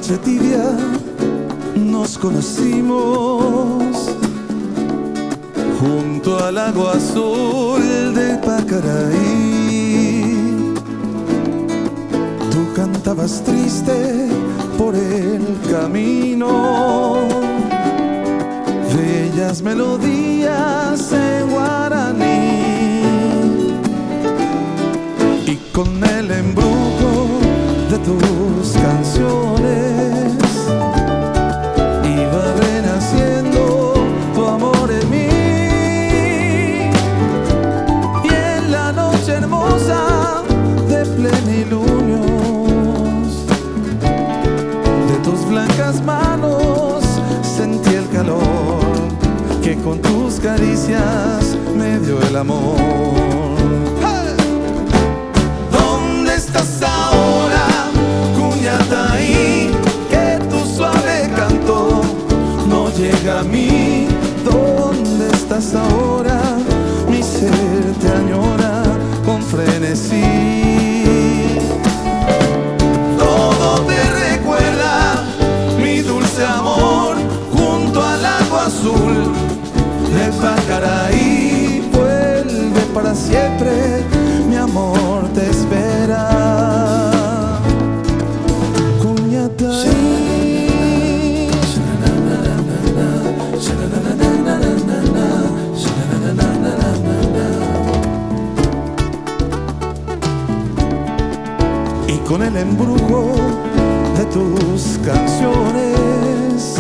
noche tibia nos conocimos junto al lago azul de Pacaraí. Tú cantabas triste por el camino, bellas melodías en guaraní, y con el embrujo de tus canciones iba renaciendo tu amor en mí. Y en la noche hermosa de plenilunios de tus blancas manos sentí el calor que con tus caricias me dio el amor. ¡Hey! ¿Dónde estás ahora, Cuñataí? Que tu suave canto no llega a mí. ¿Dónde estás ahora? Mi ser te añora con frenesí. Todo te recuerda, mi dulce amor, junto al lago azul de Pacaraí. Vuelve para siempre, mi amor te espera. Y con el embrujo de tus canciones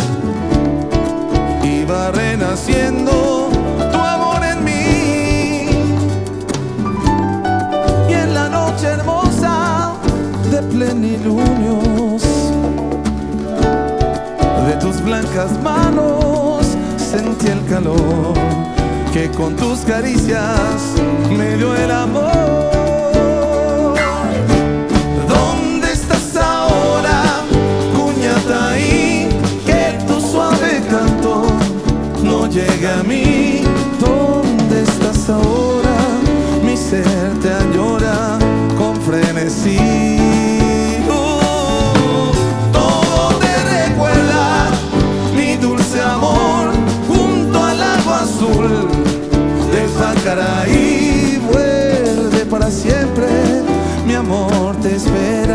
iba renaciendo tu amor en mí. Y en la noche hermosa de plenilunios de tus blancas manos sentí el calor que con tus caricias me dio el amor. ¿Dónde estás ahora, Cuñataí? Que tu suave canto no llega a mí. ¿Dónde estás ahora? Mi ser te añora con frenesí. Todo te recuerda, mi dulce amor, junto al lago azul de Pacaraí. Vuelve para siempre, mi amor te espera.